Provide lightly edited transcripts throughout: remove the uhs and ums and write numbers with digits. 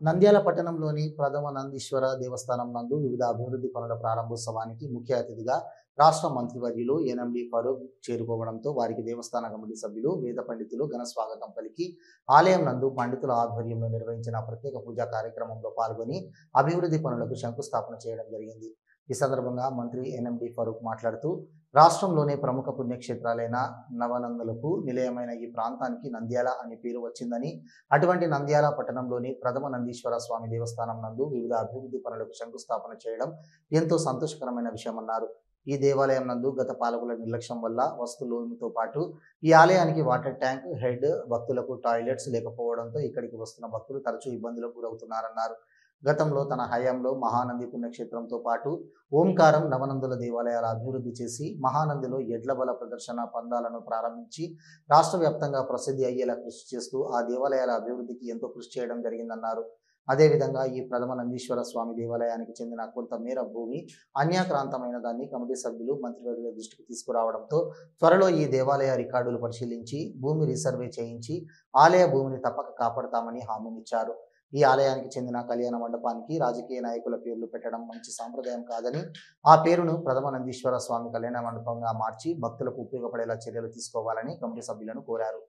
నంద్యాల పట్టణంలోని ప్రథమ నందీశ్వర దేవస్థానం నందు వివిధ అభివృద్ధి పనుల ప్రారంభోత్సవానికి ముఖ్య అతిథిగా రాష్ట్ర మంత్రివర్యులు ఎన్ఎండి ఫరూక్ చేరుకోవడంతో వారికి దేవస్థాన కమిటీ సభ్యులు వేద పండితులు ఘన స్వాగతం పలికి ఆలయం నందు పండితుల ఆధ్వర్యంలో నిర్వహించిన ప్రత్యేక పూజా కార్యక్రమంలో పాల్గొని అభివృద్ధి పనులకు శంకుస్థాపన చేయడం జరిగింది. ఈ సందర్భంగా మంత్రి ఎన్ఎండి ఫరూక్ మాట్లాడుతూ రాష్ట్రంలోనే ప్రముఖ పుణ్యక్షేత్రాలైన నవనందులకు నిలయమైన ఈ ప్రాంతానికి నంద్యాల అనే పేరు వచ్చిందని, అటువంటి నంద్యాల పట్టణంలోని ప్రథమ నందీశ్వర స్వామి దేవస్థానం నందు వివిధ అభివృద్ధి పనులకు శంకుస్థాపన చేయడం ఎంతో సంతోషకరమైన విషయమన్నారు. ఈ దేవాలయం నందు గత పాలకుల నిర్లక్ష్యం వల్ల వస్తువులతో పాటు ఈ ఆలయానికి వాటర్ ట్యాంక్, హెడ్, భక్తులకు టాయిలెట్స్ లేకపోవడంతో ఇక్కడికి వస్తున్న భక్తులు తరచూ ఇబ్బందులకు గురవుతున్నారన్నారు. గతంలో తన హయాంలో మహానంది పుణ్యక్షేత్రంతో పాటు ఓంకారం, నవనందుల దేవాలయాల అభివృద్ధి చేసి మహానందిలో ఎడ్ల బల ప్రదర్శన పందాలను ప్రారంభించి రాష్ట్ర వ్యాప్తంగా ప్రసిద్ధి అయ్యేలా కృషి చేస్తూ ఆ దేవాలయాల అభివృద్ధికి ఎంతో కృషి చేయడం జరిగిందన్నారు. అదేవిధంగా ఈ ప్రథమ నందీశ్వర స్వామి దేవాలయానికి చెందిన కొంతమేర భూమి అన్యాక్రాంతమైన దాన్ని కమిటీ సభ్యులు మంత్రివర్యుల దృష్టికి తీసుకురావడంతో త్వరలో ఈ దేవాలయ రికార్డులు పరిశీలించి భూమి రీసర్వే చేయించి ఆలయ భూమిని తప్పక కాపాడతామని హామీనిచ్చారు. ఈ ఆలయానికి చెందిన కళ్యాణ మండపానికి రాజకీయ నాయకుల పేర్లు పెట్టడం మంచి సాంప్రదాయం కాదని, ఆ పేరును ప్రథమ నందీశ్వర స్వామి కళ్యాణ మండపంగా మార్చి భక్తులకు ఉపయోగపడేలా చర్యలు తీసుకోవాలని కమిటీ సభ్యులను కోరారు.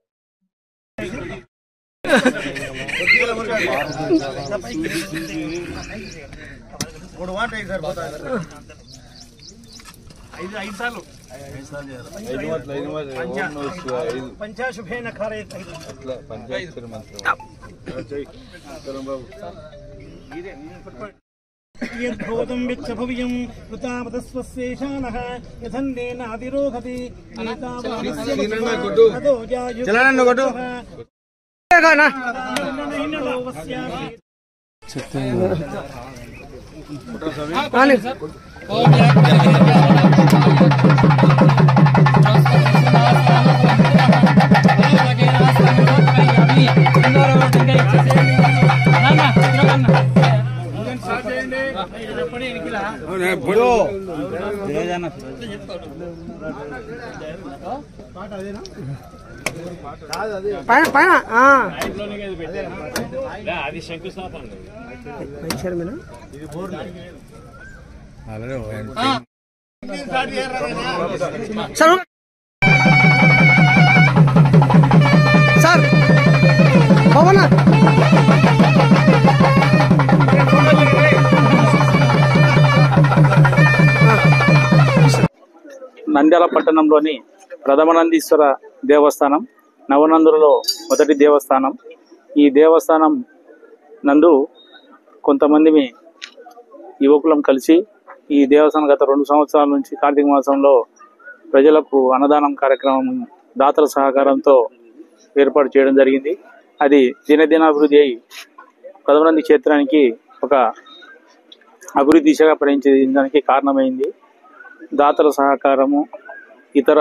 यद्भूतं विच्छभव्यं कृतामतस्वस्येषानः यथन्नेन अतिरोहति अतो जायु चलनन्न कोटु गाना आने పైన అది శంకుస్థాపన సార్ పవన నంద్యాల పట్టణంలోని ప్రథమ నందీశ్వర దేవస్థానం నవనందులలో మొదటి దేవస్థానం. ఈ దేవస్థానం నందు కొంతమంది యువకులం కలిసి ఈ దేవస్థానం గత 2 సంవత్సరాల నుంచి కార్తీక మాసంలో ప్రజలకు అన్నదానం కార్యక్రమం దాతల సహకారంతో ఏర్పాటు చేయడం జరిగింది. అది దినదినాభివృద్ధి అయి ప్రథమ నంది క్షేత్రానికి ఒక అభివృద్ధి దిశగా ప్రయాణించడానికి కారణమైంది. దాతల సహకారము, ఇతర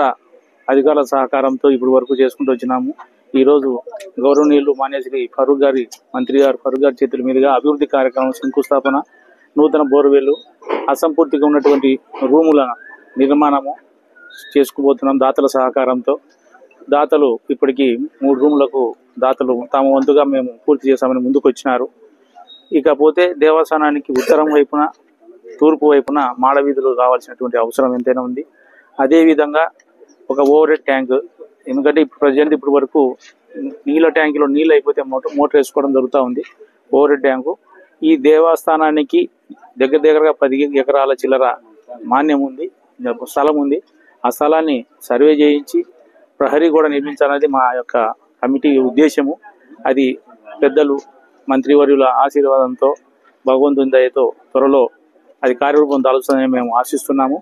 అధికారుల సహకారంతో ఇప్పుడు వరకు చేసుకుంటూ వచ్చినాము. ఈరోజు గౌరవనీయులు మాన్యశ్రీ ఫరూక్ గారి ఫరూక్ గారి చేతుల మీదుగా అభివృద్ధి కార్యక్రమం శంకుస్థాపన, నూతన బోర్వెలు, అసంపూర్తిగా ఉన్నటువంటి రూముల నిర్మాణము చేసుకుపోతున్నాం దాతల సహకారంతో. దాతలు ఇప్పటికీ 3 రూములకు దాతలు తమ వంతుగా మేము పూర్తి చేశామని ముందుకు వచ్చినారు. ఇకపోతే దేవస్థానానికి ఉత్తరం వైపున, తూర్పు వైపున మాడవీధులు కావాల్సినటువంటి అవసరం ఎంతైనా ఉంది. అదేవిధంగా ఒక ఓవర్ హెడ్ ట్యాంక్, ఎందుకంటే ప్రజెంట్ ఇప్పుడు వరకు నీళ్ళ ట్యాంకులో నీళ్ళు అయిపోతే మోటార్ వేసుకోవడం జరుగుతూ ఉంది. ఓవర్ హెడ్ ట్యాంకు ఈ దేవస్థానానికి దగ్గరగా 10 ఎకరాల చిల్లర మాన్యం ఉంది, స్థలం ఉంది. ఆ స్థలాన్ని సర్వే చేయించి ప్రహరీ కూడా నిర్మించాలనేది మా యొక్క కమిటీ ఉద్దేశము. అది పెద్దలు మంత్రివర్యుల ఆశీర్వాదంతో, భగవంతుని దయతో త్వరలో అది కార్యరూపం దాల్చుతుందని మేము ఆశిస్తున్నాము.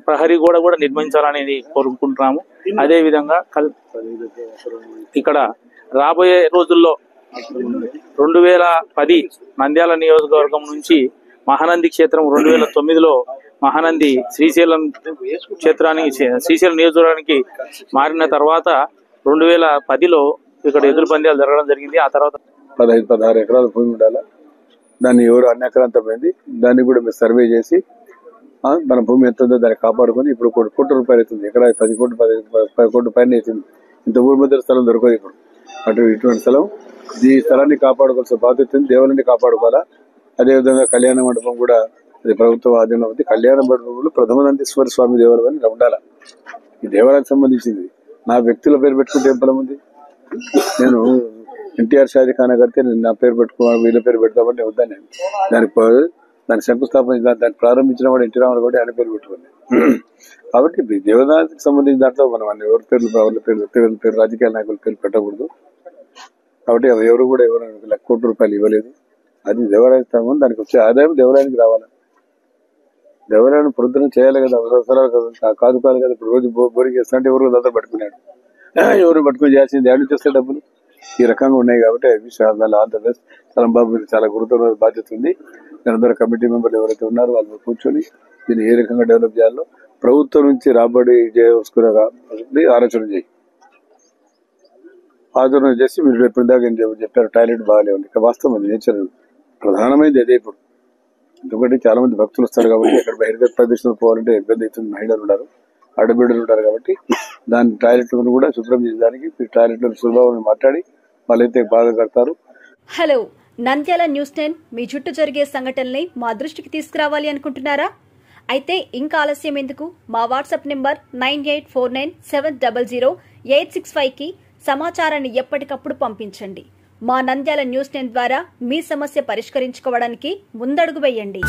ప్రహరీ కూడా నిర్మించాలనేది కోరుకుంటున్నాము. అదేవిధంగా ఇక్కడ రాబోయే రోజుల్లో 2010 నంద్యాల నియోజకవర్గం నుంచి మహానంది క్షేత్రం 2009లో మహానంది శ్రీశైలం నియోజకవర్గానికి మారిన తర్వాత 2010లో ఇక్కడ ఎదురు పంద్యాలు జరగడం జరిగింది. ఆ తర్వాత 15-16 ఎకరాల భూమి ఉండాలి. దాన్ని ఎవరు అన్యాక్రాంతమైంది, దాన్ని కూడా మేము సర్వే చేసి మన భూమి ఎంత ఉందో దాన్ని కాపాడుకొని ఇప్పుడు ₹1 కోటి అవుతుంది. ఎకరా 10 కోట్లు 10 కోట్ల పైన అవుతుంది. ఇంత ఊరి మధ్య స్థలం దొరకదు ఇప్పుడు. ఇటువంటి స్థలం. ఈ స్థలాన్ని కాపాడుకోవాల్సిన బాధ్యత ఉంది. దేవుళ్ళని కాపాడుకోవాలా. అదేవిధంగా కళ్యాణ మండపం కూడా అది ప్రభుత్వ ఆధీనంలో ఉంది. కళ్యాణ మండపంలో ప్రథమనందీశ్వర స్వామి దేవాలయం అని ఉండాలి. ఈ దేవాలయానికి సంబంధించింది. నా వ్యక్తుల పేరు పెట్టుకుంటే ఏం ఫలం ఉంది? నేను ఎన్టీఆర్ షాదీ ఖానా కడితే నేను నా పేరు పెట్టుకోవాలి, వీళ్ళ పేరు పెడతామంటే వద్దాను. దానికి శంకుస్థాపన దాన్ని ప్రారంభించిన వాడు ఎన్టీ రామారావు కూడా ఆయన పేరు పెట్టుకోండి. కాబట్టి దేవదానికి సంబంధించిన దాంట్లో మనం ఎవరి పేర్లు వ్యక్తుల పేరు రాజకీయ నాయకుల పేరు పెట్టకూడదు. కాబట్టి ఎవరు కూడా ఎవరు ₹1,00,00,000 ఇవ్వలేదు. అది దేవాలయ స్థానం. దానికి వచ్చే ఆదాయం దేవాలయానికి రావాలి. దేవాలయాన్ని పునరుద్ధరణ చేయాలి కదా, అవసరాలు కాదు కదా. ఇప్పుడు రోజు బోరింగ్ చేస్తుంటే ఎవరు దాంతో పట్టుకున్నాడు, ఎవరు పట్టుకుని చేయాల్సింది యాడ్ చేస్తే డబ్బులు ఈ రకంగా ఉన్నాయి. కాబట్టి ఆంధ్రప్రదేశ్ చలంబాబు చాలా గురుతరమైన బాధ్యత ఉంది. అందరూ కమిటీ మెంబర్లు ఎవరైతే ఉన్నారో వాళ్ళు కూర్చొని దీన్ని ఏ రకంగా డెవలప్ చేయాలో ప్రభుత్వం నుంచి రాబడి చేసుకునే ఆలోచన చేయి. ఆలోచన చేసి మీరు ఎప్పుడు దాకా చెప్పారు టాయిలెట్ బాగానే ఉంది. ఇక వాస్తవం అది నేచర్ ప్రధానమైనది అదే. ఇప్పుడు ఎందుకంటే చాలా మంది భక్తులు వస్తారు కాబట్టి అక్కడ బహిర్గత ప్రదేశంలో పోవాలంటే ఇబ్బంది అవుతుంది. మహిళలు ఉన్నారు, ఆడబిడ్డలు ఉంటారు. కాబట్టి దాని టాయిలెట్లను కూడా శుభ్రం చేయడానికి టాయిలెట్లో సులభంగా మాట్లాడి వాళ్ళైతే బాగా కడతారు. హలో, నంద్యాల న్యూస్ 10 మీ చుట్టూ జరిగే సంఘటనల్ని మా దృష్టికి తీసుకురావాలి అనుకుంటున్నారా? అయితే ఇంకా ఆలస్యం ఎందుకు? మా వాట్సాప్ నెంబర్ 9849700865కి సమాచారాన్ని ఎప్పటికప్పుడు పంపించండి. మా నంద్యాల న్యూస్ 10 ద్వారా మీ సమస్య పరిష్కరించుకోవడానికి ముందడుగు వేయండి.